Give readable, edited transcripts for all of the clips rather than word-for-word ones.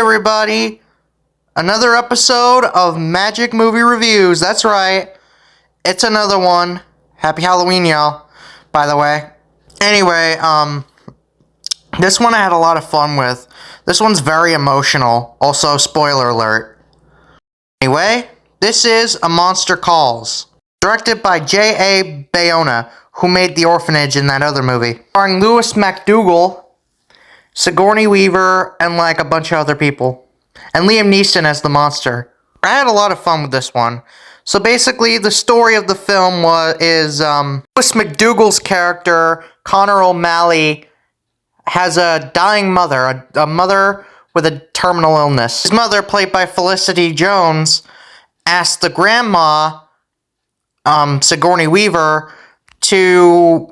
everybody, another episode of Magic Movie Reviews. That's right, it's another one. Happy Halloween, y'all, by the way. Anyway, this one I had a lot of fun with. This one's very emotional. Also, spoiler alert. Anyway, this is A Monster Calls, directed by J.A. Bayona, who made The Orphanage in that other movie. Starring Louis MacDougall, Sigourney Weaver, and like a bunch of other people. And Liam Neeson as the monster. I had a lot of fun with this one. So basically, the story of the film is Louis MacDougall's character, Connor O'Malley, has a dying mother, a mother with a terminal illness. His mother, played by Felicity Jones, asked the grandma, Sigourney Weaver, to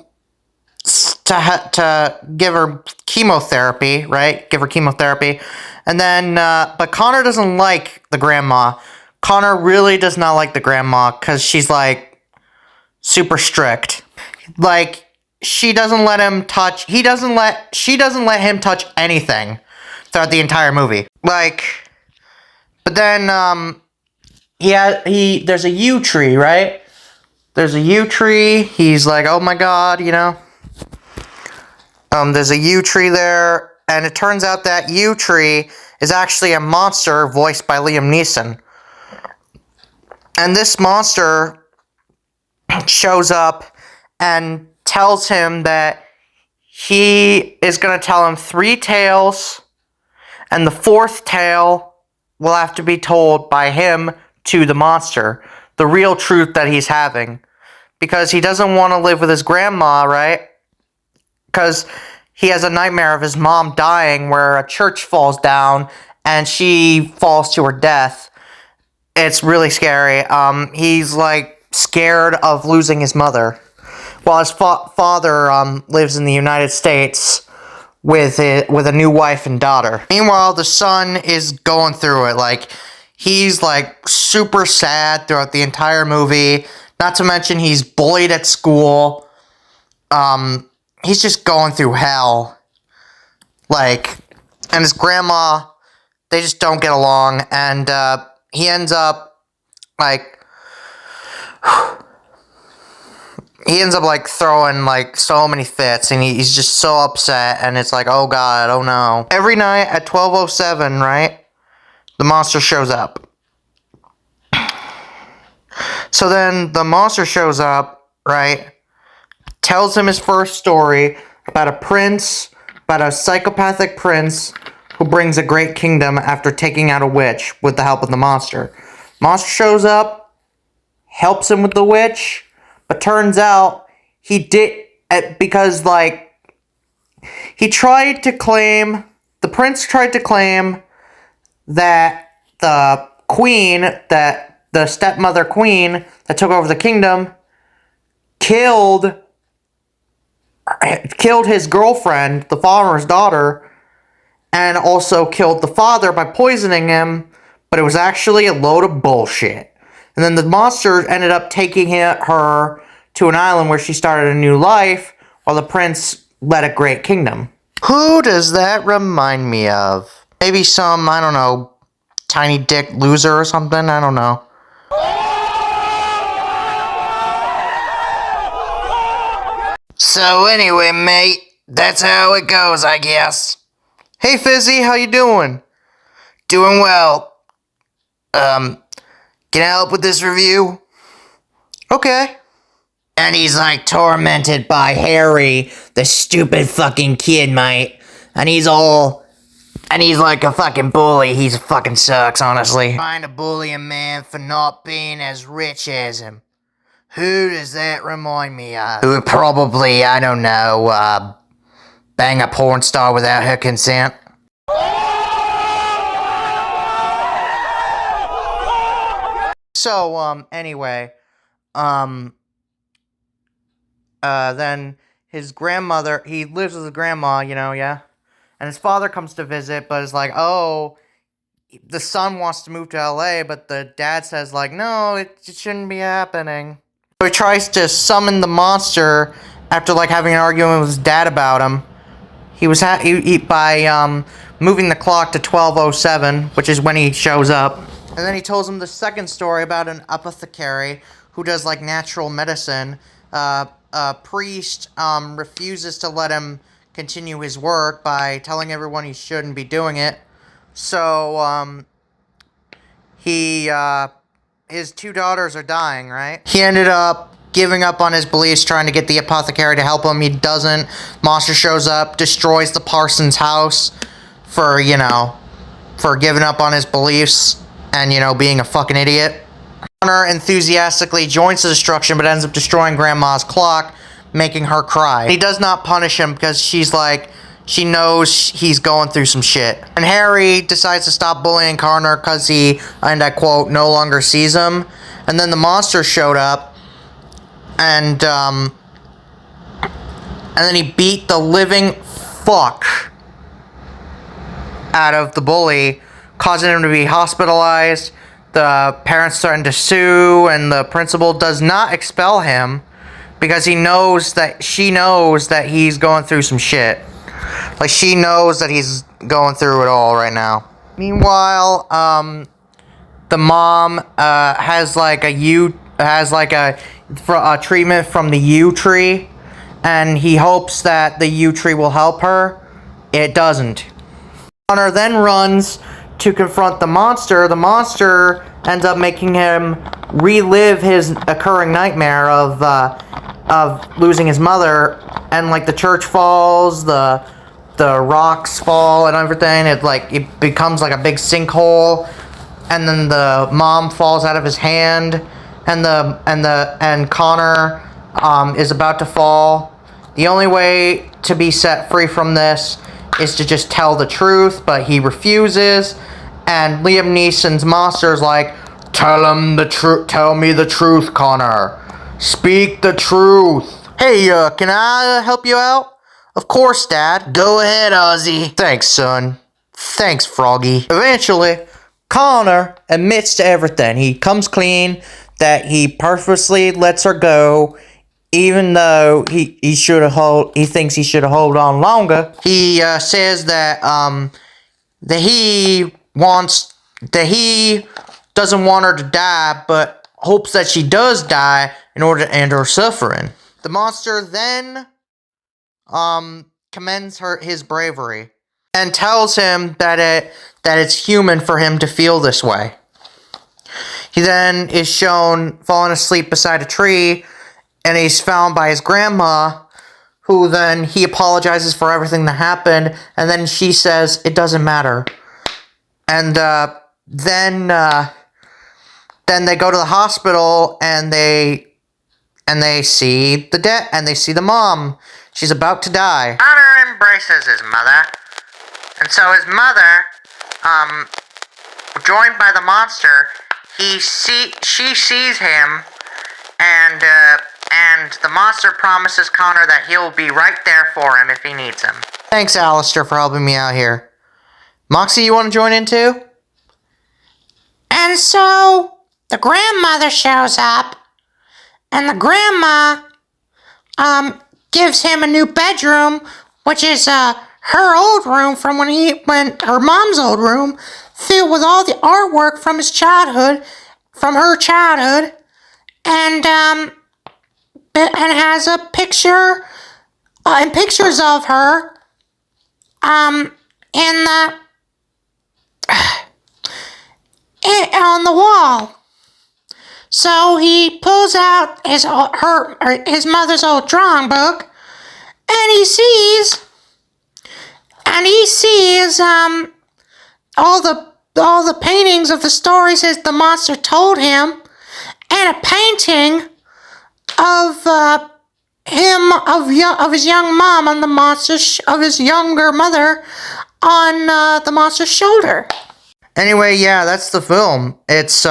give her chemotherapy, right? Give her chemotherapy. And then, but Connor doesn't like the grandma. Connor really does not like the grandma because she's like super strict. Like, she doesn't let him touch, she doesn't let him touch anything throughout the entire movie. Like, but then, there's a yew tree, right? There's a yew tree. He's like, oh my god, you know? There's a yew tree there, and it turns out that yew tree is actually a monster voiced by Liam Neeson. And this monster shows up and tells him that he is going to tell him 3 tales, and the 4th tale will have to be told by him to the monster. The real truth that he's having. Because he doesn't want to live with his grandma, right? Because he has a nightmare of his mom dying where a church falls down and she falls to her death. It's really scary. He's like scared of losing his mother. While his father lives in the United States with a new wife and daughter. Meanwhile, the son is going through it. Like, he's like super sad throughout the entire movie. Not to mention he's bullied at school. He's just going through hell. Like, and his grandma, they just don't get along, and he ends up like throwing like so many fits, and he's just so upset, and it's like, oh god, oh no. Every night at 12:07, right, the monster shows up. So then the monster shows up, right, tells him his first story about a psychopathic prince who brings a great kingdom after taking out a witch with the help of the monster. Monster shows up, helps him with the witch, but turns out he did, because like, the prince tried to claim that the queen, that the stepmother queen that took over the kingdom killed his girlfriend, the farmer's daughter, and also killed the father by poisoning him, but it was actually a load of bullshit. And then the monster ended up taking her to an island where she started a new life, while the prince led a great kingdom. Who does that remind me of? Maybe some, I don't know, tiny dick loser or something? I don't know. So anyway, mate, that's how it goes, I guess. Hey, Fizzy, how you doing? Doing well. Can I help with this review? Okay. And he's like tormented by Harry, the stupid fucking kid, mate. And he's like a fucking bully. He fucking sucks, honestly. Trying to bully a man for not being as rich as him. Who does that remind me of? Who would probably, I don't know, bang a porn star without her consent? So, anyway, then his grandmother, he lives with his grandma, you know, yeah? And his father comes to visit, but is like, oh, the son wants to move to LA, but the dad says, like, no, it shouldn't be happening. So he tries to summon the monster after, like, having an argument with his dad about him. He was by moving the clock to 12:07, which is when he shows up. And then he tells him the second story about an apothecary who does like natural medicine. A priest refuses to let him continue his work by telling everyone he shouldn't be doing it. So his two daughters are dying, right? He ended up giving up on his beliefs, trying to get the apothecary to help him. He doesn't. Monster shows up, destroys the Parsons house for giving up on his beliefs and, being a fucking idiot. Connor enthusiastically joins the destruction, but ends up destroying Grandma's clock, making her cry. He does not punish him because she knows he's going through some shit. And Harry decides to stop bullying Connor because he, and I quote, no longer sees him. And then the monster showed up, and then he beat the living fuck out of the bully, causing him to be hospitalized. The parents starting to sue, and the principal does not expel him because she knows that he's going through some shit. Like, she knows that he's going through it all right now. Meanwhile, the mom has a treatment from the yew tree, and he hopes that the yew tree will help her. It doesn't. Connor then runs to confront the monster. The monster ends up making him relive his occurring nightmare of losing his mother, and like the church falls, the rocks fall and everything. It becomes like a big sinkhole, and then the mom falls out of his hand, and Connor is about to fall. The only way to be set free from this is to just tell the truth, but he refuses. And Liam Neeson's monster's like, tell me the truth, Connor. Speak the truth. Hey, can I help you out? Of course, Dad. Go ahead, Ozzy. Thanks, son. Thanks, Froggy. Eventually, Connor admits to everything. He comes clean that he purposely lets her go, even though he thinks he should have held on longer. He says that he doesn't want her to die, but hopes that she does die in order to end her suffering. The monster then commends his bravery and tells him that it's human for him to feel this way. He then is shown falling asleep beside a tree, and he's found by his grandma, who then he apologizes for everything that happened, and then she says it doesn't matter. And then they go to the hospital, and they see the mom. She's about to die. Connor embraces his mother, and so his mother, joined by the monster, she sees him, and the monster promises Connor that he'll be right there for him if he needs him. Thanks, Alistair, for helping me out here. Moxie, you want to join in too? And so the grandmother shows up, and the grandma gives him a new bedroom, which is her old room from when her mom's old room, filled with all the artwork from her childhood, and has a picture and pictures of her on the wall. So he pulls out his mother's old drawing book, and he sees all the paintings of the stories the monster told him, and a painting of his young mom on of his younger mother on the monster's shoulder. Anyway, yeah, that's the film. It's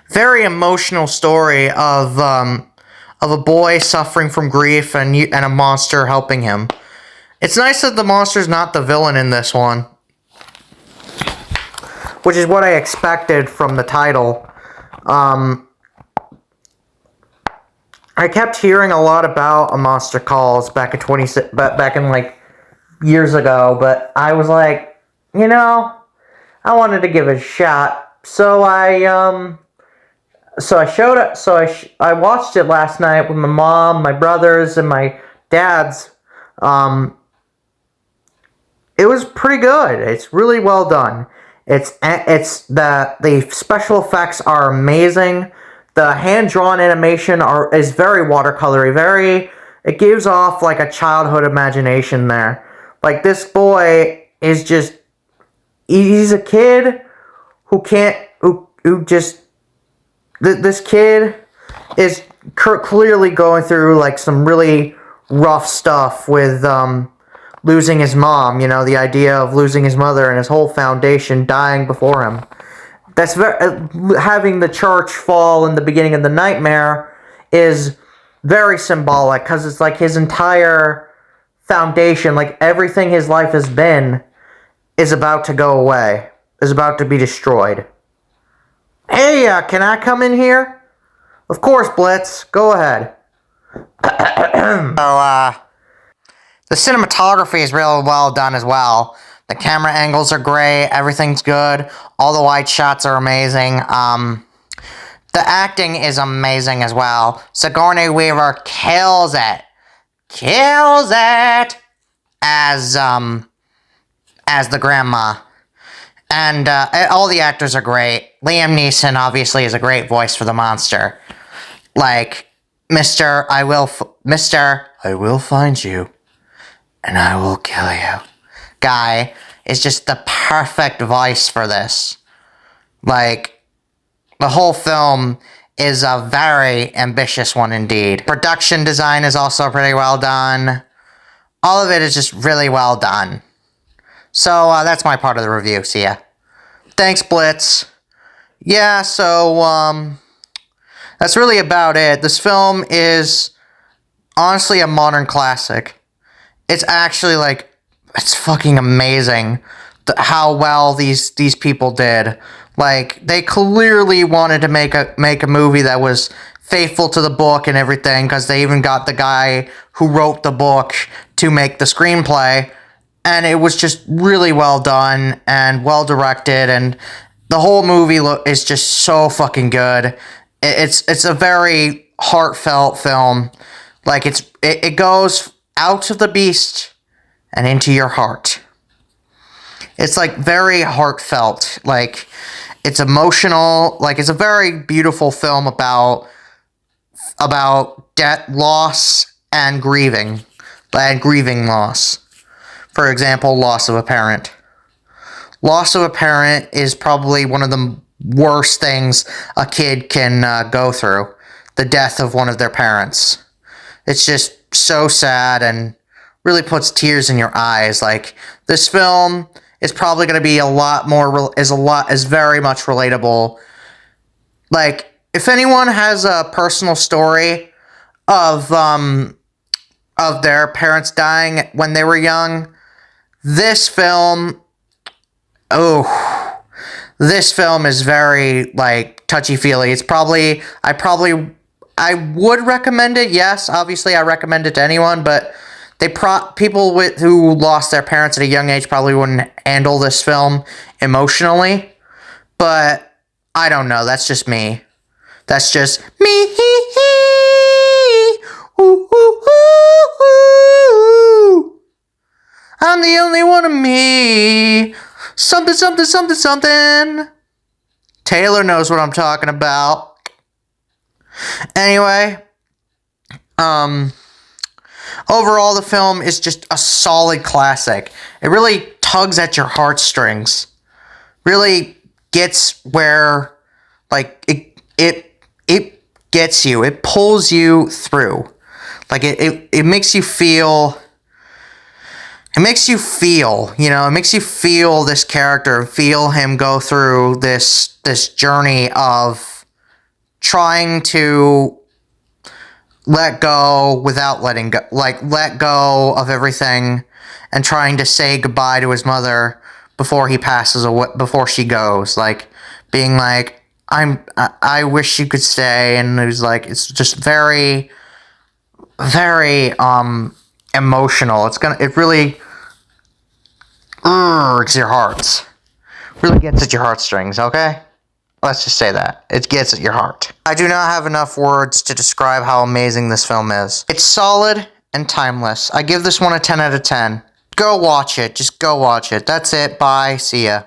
very emotional story of a boy suffering from grief and a monster helping him. It's nice that the monster's not the villain in this one, which is what I expected from the title. I kept hearing a lot about A Monster Calls back in years ago, but I was like, you know, I wanted to give it a shot. So I watched it last night with my mom, my brothers, and my dad's. It was pretty good. It's really well done. The special effects are amazing. The hand-drawn animation is very watercolory. It gives off like a childhood imagination there. Like, this boy is just, he's a kid who can't, this kid is clearly going through like some really rough stuff with losing his mom. You know, the idea of losing his mother and his whole foundation dying before him. That's having the church fall in the beginning of the nightmare is very symbolic, because it's like his entire foundation, like everything his life has been, is about to go away, is about to be destroyed. Hey, can I come in here? Of course, Blitz. Go ahead. The cinematography is really well done as well. The camera angles are great. Everything's good. All the wide shots are amazing. The acting is amazing as well. Sigourney Weaver kills it. Kills it! As the grandma. And all the actors are great. Liam Neeson obviously is a great voice for the monster. Like, Mr. I will find you, and I will kill you. Guy is just the perfect voice for this. Like, the whole film is a very ambitious one indeed. Production design is also pretty well done. All of it is just really well done. So, that's my part of the review. See ya. Thanks, Blitz. Yeah, so, that's really about it. This film is honestly a modern classic. It's actually, like, it's fucking amazing how well these people did. Like, they clearly wanted to make a movie that was faithful to the book and everything, because they even got the guy who wrote the book to make the screenplay. And it was just really well done and well directed, and the whole movie is just so fucking good. It's a very heartfelt film. Like, it goes out of the beast and into your heart. It's like very heartfelt. Like, it's emotional. Like, it's a very beautiful film about death, loss, and grieving loss. For example, loss of a parent. Loss of a parent is probably one of the worst things a kid can go through. The death of one of their parents. It's just so sad and really puts tears in your eyes. Like, this film is probably going to be is very much relatable. Like, if anyone has a personal story of their parents dying when they were young, this film is very, like, touchy-feely. I would recommend it, yes. Obviously, I recommend it to anyone, but people who lost their parents at a young age probably wouldn't handle this film emotionally. But I don't know. That's just me. That's just me. Ooh, ooh, ooh, ooh. I'm the only one of me. Something, something, something, something. Taylor knows what I'm talking about. Anyway, overall, the film is just a solid classic. It really tugs at your heartstrings. Really gets where, like, it gets you. It pulls you through. Like, it makes you feel. It makes you feel, it makes you feel this character, feel him go through this journey of trying to let go without letting go, like, let go of everything and trying to say goodbye to his mother before he passes away, before she goes, like, being like, I wish you could stay, and it was like, it's just very, very, emotional. It really irks your hearts. Really gets at your heartstrings, okay? Let's just say that. It gets at your heart. I do not have enough words to describe how amazing this film is. It's solid and timeless. I give this one a 10 out of 10. Go watch it. Just go watch it. That's it. Bye. See ya.